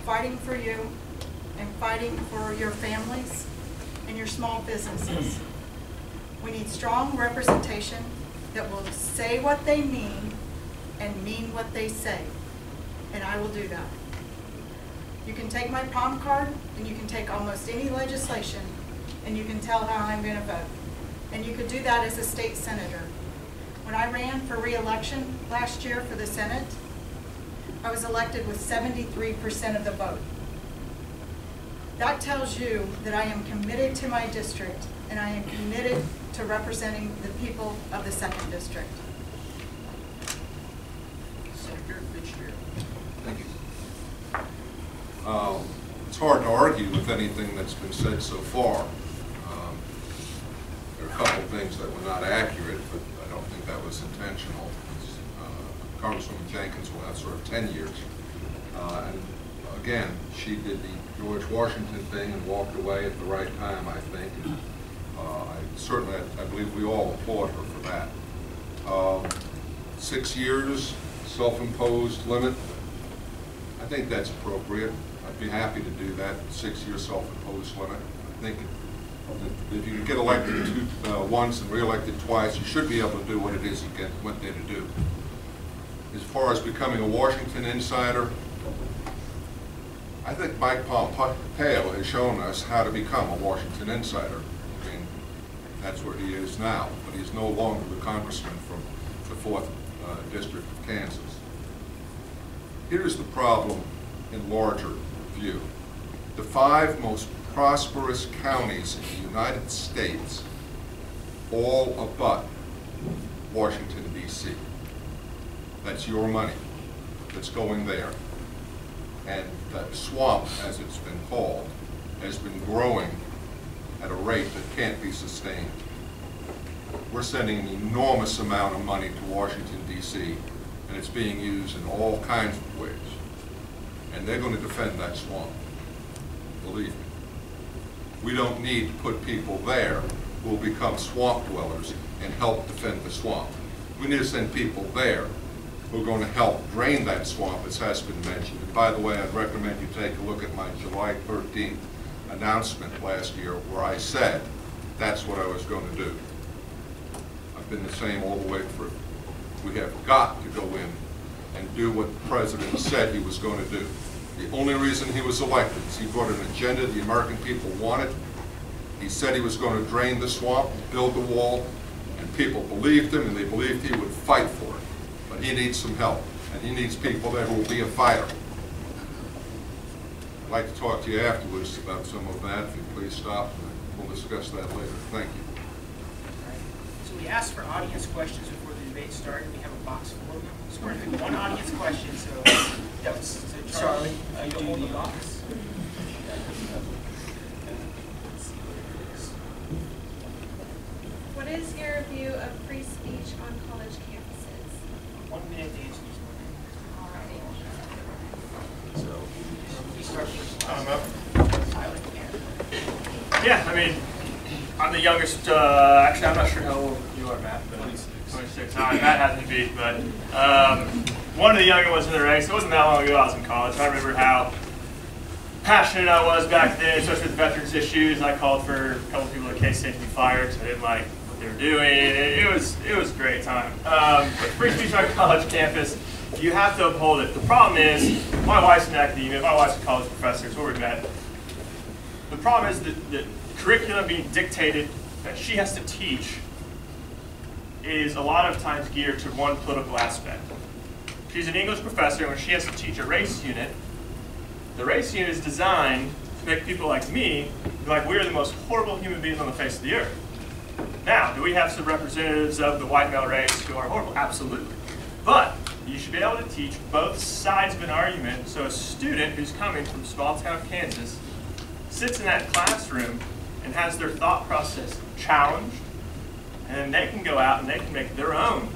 fighting for you, and fighting for your families and your small businesses. We need strong representation that will say what they mean and mean what they say, and I will do that. You can take my palm card and you can take almost any legislation and you can tell how I'm going to vote. And you could do that as a state senator. When I ran for re-election last year for the Senate, I was elected with 73% of the vote. That tells you that I am committed to my district and I am committed to representing the people of the 2nd District. Senator Fitzgerald. Thank you. It's hard to argue with anything that's been said so far. There are a couple of things that were not accurate, but I don't think that was intentional. Congresswoman Jenkins will have sort of 10 years. And again, she did the George Washington thing and walked away at the right time, I think. And, I believe we all applaud her for that. 6 years, self-imposed limit. I think that's appropriate. I'd be happy to do that, 6-year self-imposed limit. I think if you can get elected once and re-elected twice, you should be able to do what it is you went there to do. As far as becoming a Washington insider, I think Mike Pompeo has shown us how to become a Washington insider. I mean, that's where he is now, but he's no longer the congressman from the 4th District of Kansas. Here's the problem in larger view. The 5 most prosperous counties in the United States all abut Washington, D.C. That's your money that's going there. And that swamp, as it's been called, has been growing at a rate that can't be sustained. We're sending an enormous amount of money to Washington, D.C., and it's being used in all kinds of ways. And they're going to defend that swamp, believe me. We don't need to put people there who will become swamp dwellers and help defend the swamp. We need to send people there who are going to help drain that swamp, as has been mentioned. And by the way, I'd recommend you take a look at my July 13th announcement last year where I said that's what I was going to do. I've been the same all the way through. We have got to go in and do what the president said he was going to do. The only reason he was elected is he brought an agenda the American people wanted. He said he was going to drain the swamp, build the wall, and people believed him, and they believed he would fight for it. But he needs some help, and he needs people there who will be a fighter. I'd like to talk to you afterwards about some of that. If you please stop, and we'll discuss that later. Thank you. So we asked for audience questions before the debate started. We have a box full of them. So we're going to do one audience question. So Charlie, you hold the box. What is your view of free speech on college campuses? 1 minute to answer each one. Alrighty. So we start first. Tyler, Yeah, I mean, I'm the youngest. Actually, I'm not sure how old you are, Matt. But 26. Matt hasn't beat, but one of the younger ones in the race. It wasn't that long ago I was in college. I remember how passionate I was back then, especially with veterans issues. I called for a couple of people at KS-02 to be fired because I didn't like what they were doing. It was a great time. But free speech on college campus, you have to uphold it. The problem is, my wife's in academia, my wife's a college professor, it's where we met. The problem is that the curriculum being dictated that she has to teach is a lot of times geared to one political aspect. She's an English professor, and when she has to teach a race unit, the race unit is designed to make people like me feel like we're the most horrible human beings on the face of the earth. Now, do we have some representatives of the white male race who are horrible? Absolutely. But you should be able to teach both sides of an argument, so a student who's coming from small town Kansas sits in that classroom and has their thought process challenged, and then they can go out and they can make their own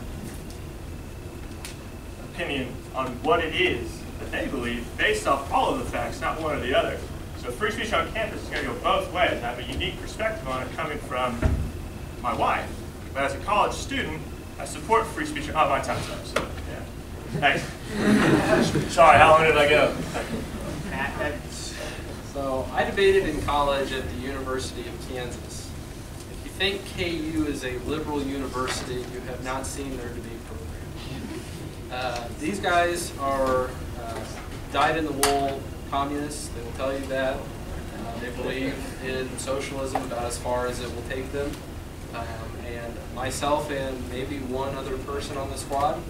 opinion on what it is that they believe based off all of the facts, not one or the other. So free speech on campus is going to go both ways. I have a unique perspective on it coming from my wife. But as a college student, I support free speech. Oh, my time's up, so yeah. Thanks. Sorry, how long did I go? Matt, So I debated in college at the University of Kansas. If you think KU is a liberal university, you have not seen their debate program. These guys are dyed-in-the-wool communists. They will tell you that. They believe in socialism about as far as it will take them. And myself and maybe one other person on the squad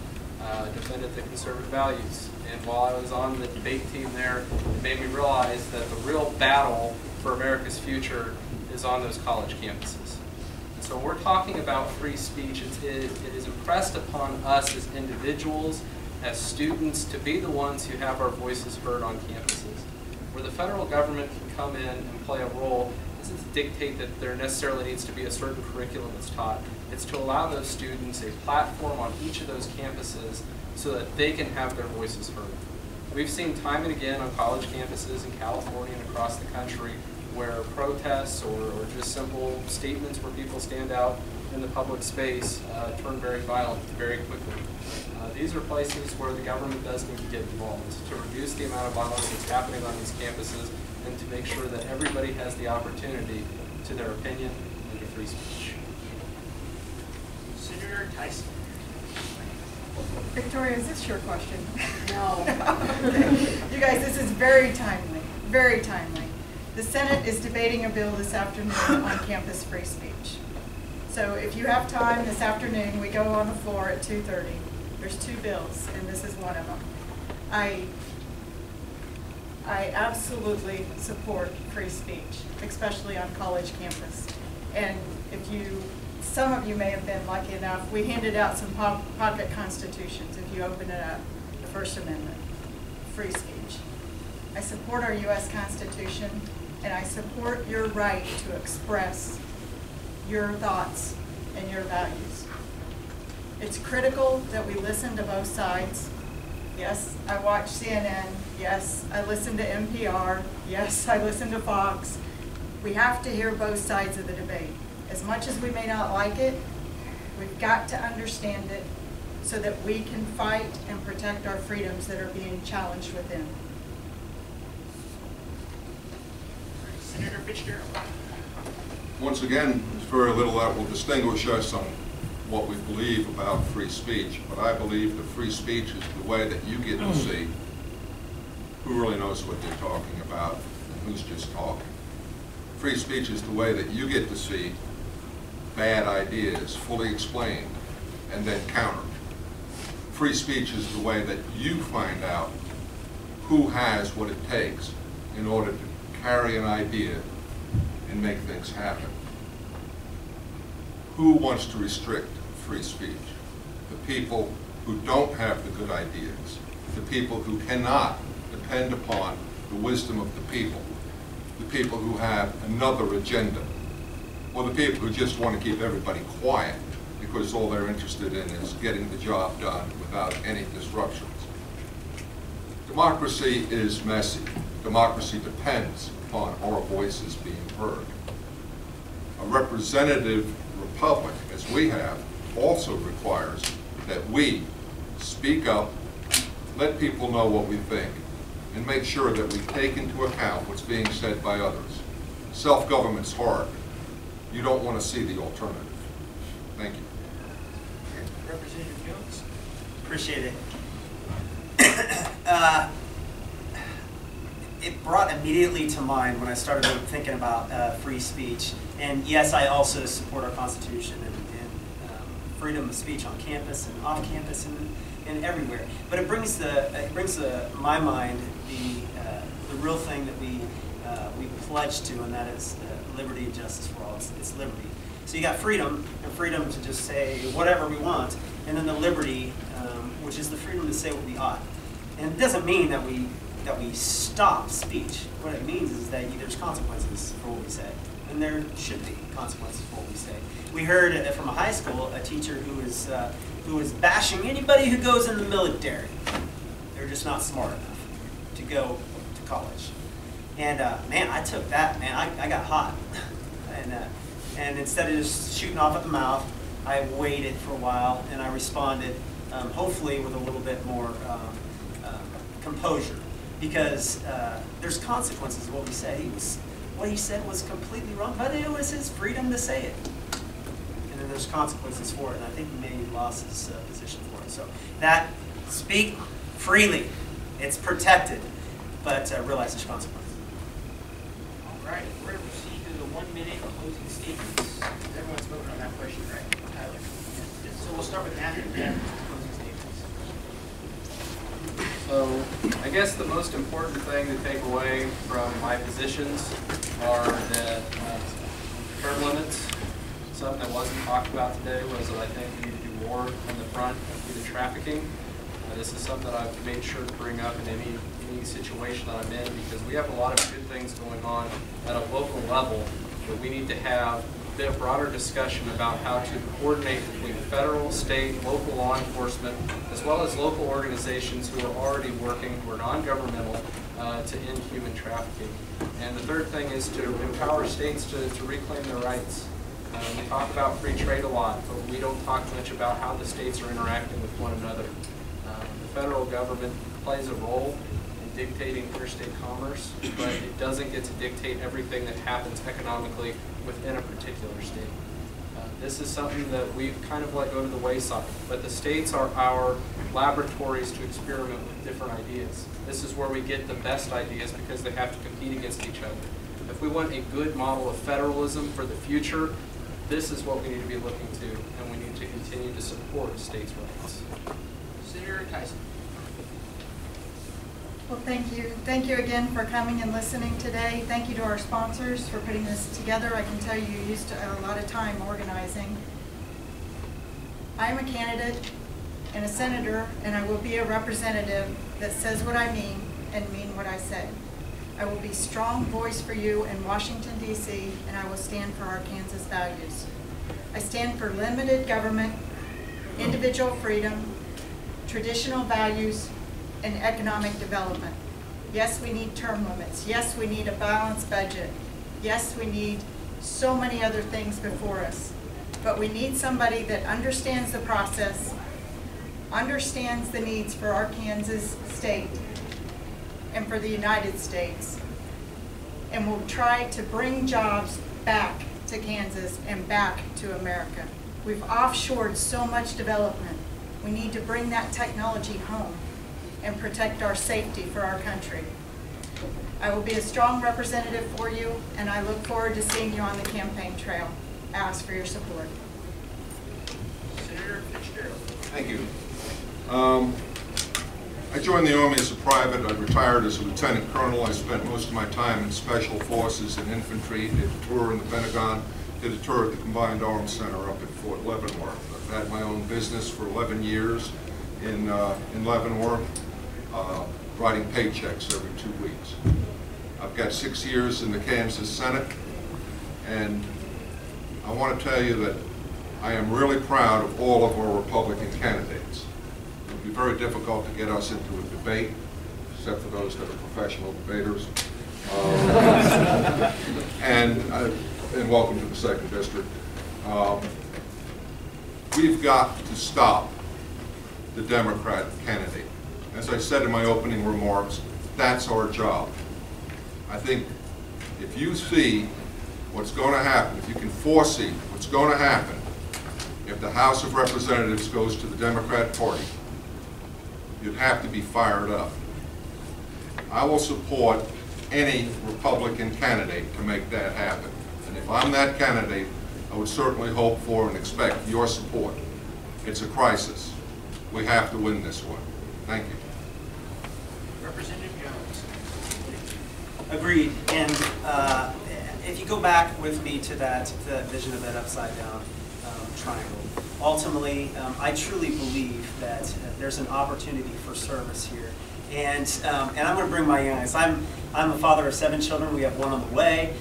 defended the conservative values. And while I was on the debate team there, it made me realize that the real battle for America's future is on those college campuses. And so when we're talking about free speech, it is impressed upon us as individuals, as students, to be the ones who have our voices heard on campuses. Where the federal government can come in and play a role isn't to dictate that there necessarily needs to be a certain curriculum that's taught. It's to allow those students a platform on each of those campuses so that they can have their voices heard. We've seen time and again on college campuses in California and across the country where protests or just simple statements where people stand out in the public space turn very violent very quickly. These are places where the government does need to get involved to reduce the amount of violence that's happening on these campuses and to make sure that everybody has the opportunity to their opinion and to free speech. Senator Tyson. Victoria, is this your question? No. You guys, this is very timely, very timely. The Senate is debating a bill this afternoon on campus free speech. So if you have time this afternoon, we go on the floor at 2:30. There's 2 bills, and this is one of them. I absolutely support free speech, especially on college campus. And some of you may have been lucky enough, we handed out some pocket constitutions if you open it up, the First Amendment, free speech. I support our U.S. Constitution, and I support your right to express your thoughts and your values. It's critical that we listen to both sides. Yes, I watch CNN. Yes, I listen to NPR. Yes, I listen to Fox. We have to hear both sides of the debate. As much as we may not like it, we've got to understand it so that we can fight and protect our freedoms that are being challenged within. Senator Fitzgerald. Once again, there's very little that will distinguish us on what we believe about free speech, but I believe that free speech is the way that you get to see who really knows what they're talking about and who's just talking. Free speech is the way that you get to see bad ideas fully explained and then countered. Free speech is the way that you find out who has what it takes in order to carry an idea and make things happen. Who wants to restrict free speech? The people who don't have the good ideas, the people who cannot depend upon the wisdom of the people who have another agenda, or the people who just want to keep everybody quiet because all they're interested in is getting the job done without any disruptions. Democracy is messy. Democracy depends upon our voices being heard. A representative republic, as we have, also requires that we speak up, let people know what we think, and make sure that we take into account what's being said by others. Self-government's hard. You don't want to see the alternative. Thank you. Representative Jones. Appreciate it. It brought immediately to mind when I started thinking about free speech. And yes, I also support our Constitution and freedom of speech on campus and off campus and everywhere. But it brings to my mind the real thing that we pledge to, and that is liberty and justice for all. It's liberty. So you got freedom, and freedom to just say whatever we want, and then the liberty, which is the freedom to say what we ought. And it doesn't mean that we stop speech. What it means is that there's consequences for what we say, and there should be consequences for what we say. We heard from a high school a teacher who is bashing anybody who goes in the military. They're just not smart enough to go to college. And man, I took that, man, I got hot. And instead of just shooting off at the mouth, I waited for a while and I responded, hopefully with a little bit more composure, because there's consequences to what we say. What he said was completely wrong, but it was his freedom to say it. And then there's consequences for it, and I think he maybe lost his position for it. So that, speak freely. It's protected, but realize there's consequences. All right, we're going to proceed to the 1 minute closing statements. Everyone's voting on that question, right? Tyler? So we'll start with Matthew. Closing statements. So I guess the most important thing to take away from my positions are that term limits, something that wasn't talked about today, was that I think we need to do more on the front of human trafficking. This is something that I've made sure to bring up in any situation that I'm in, because we have a lot of good things going on at a local level, but we need to have a bit broader discussion about how to coordinate between federal, state, local law enforcement, as well as local organizations who are already working, who are non-governmental, to end human trafficking. And the third thing is to empower states to reclaim their rights. We talk about free trade a lot, but we don't talk much about how the states are interacting with one another. The federal government plays a role in dictating interstate commerce, but it doesn't get to dictate everything that happens economically within a particular state. This is something that we've kind of let go to the wayside, but the states are our laboratories to experiment with different ideas. This is where we get the best ideas because they have to compete against each other. If we want a good model of federalism for the future, this is what we need to be looking to, and we need to continue to support states' rights. Senator Tyson. Well, thank you. Thank you again for coming and listening today. Thank you to our sponsors for putting this together. I can tell you used a lot of time organizing. I am a candidate and a senator, and I will be a representative that says what I mean and mean what I say. I will be a strong voice for you in Washington, D.C., and I will stand for our Kansas values. I stand for limited government, individual freedom, traditional values, and economic development. Yes, we need term limits. Yes, we need a balanced budget. Yes, we need so many other things before us. But we need somebody that understands the process, understands the needs for our Kansas state and for the United States, and will try to bring jobs back to Kansas and back to America. We've offshored so much development. We need to bring that technology home and protect our safety for our country. I will be a strong representative for you, and I look forward to seeing you on the campaign trail. I ask for your support. Senator Fitzgerald. Thank you. I joined the Army as a private. I retired as a lieutenant colonel. I spent most of my time in special forces and infantry, did a tour in the Pentagon, did a tour at the Combined Arms Center up at Fort Leavenworth. I've had my own business for 11 years in Leavenworth, writing paychecks every 2 weeks. I've got 6 years in the Kansas Senate, and I want to tell you that I am really proud of all of our Republican candidates. It would be very difficult to get us into a debate, except for those that are professional debaters. And welcome to the 2nd District. We've got to stop the Democrat candidate. As I said in my opening remarks, that's our job. I think if you see what's going to happen, if you can foresee what's going to happen, if the House of Representatives goes to the Democrat Party, you'd have to be fired up. I will support any Republican candidate to make that happen. And if I'm that candidate, I would certainly hope for and expect your support. It's a crisis. We have to win this one. Thank you. Representative Jones. Agreed. And if you go back with me to that vision of that upside down triangle, ultimately, I truly believe that there's an opportunity for service here. And I'm going to bring my youngest. I'm a father of 7 children. We have 1 on the way.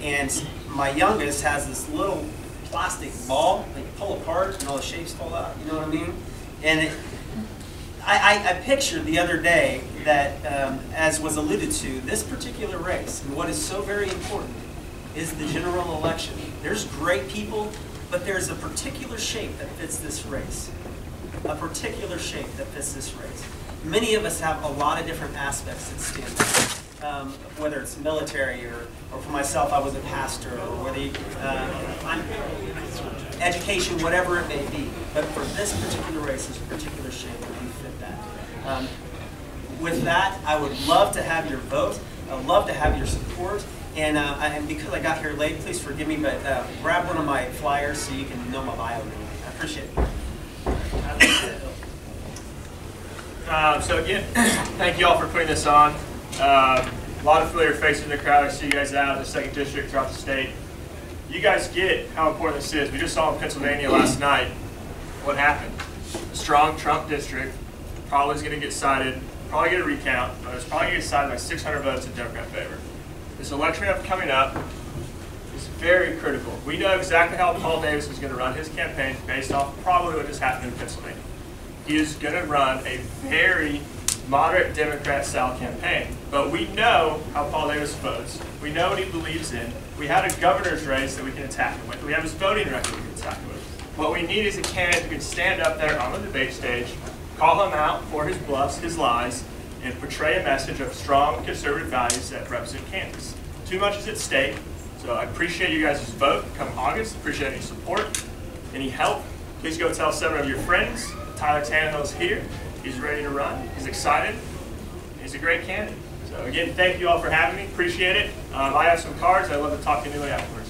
And my youngest has this little plastic ball that you pull apart and all the shapes fall out. You know what I mean? And I pictured the other day that, as was alluded to, this particular race, and what is so very important, is the general election. There's great people, but there's a particular shape that fits this race. A particular shape that fits this race. Many of us have a lot of different aspects that stand out, whether it's military or for myself, I was a pastor, or whether I'm education, whatever it may be. But for this particular race, there's a particular shape that we fit that. With that, I would love to have your vote. I would love to have your support. And because I got here late, please forgive me, but grab one of my flyers so you can know my bio. I appreciate it. So again, thank you all for putting this on. A lot of familiar faces in the crowd. I see you guys out in the 2nd District throughout the state. You guys get how important this is. We just saw in Pennsylvania last night what happened. A strong Trump district probably is going to get cited, probably get a recount, but it's probably going to get cited by 600 votes in Democrat favor. This election coming up is very critical. We know exactly how Paul Davis is going to run his campaign based off probably what just happened in Pennsylvania. He is going to run a very moderate Democrat-style campaign. But we know how Paul Davis votes. We know what he believes in. We have a governor's race that we can attack him with. We have his voting record we can attack him with. What we need is a candidate who can stand up there on the debate stage, call him out for his bluffs, his lies, and portray a message of strong conservative values that represent Kansas. Too much is at stake, so I appreciate you guys' vote come August. Appreciate any support, any help. Please go tell 7 of your friends. Tyler Tannehill's here. He's ready to run. He's excited. He's a great candidate. So again, thank you all for having me. Appreciate it. I have some cards. I'd love to talk to anybody afterwards.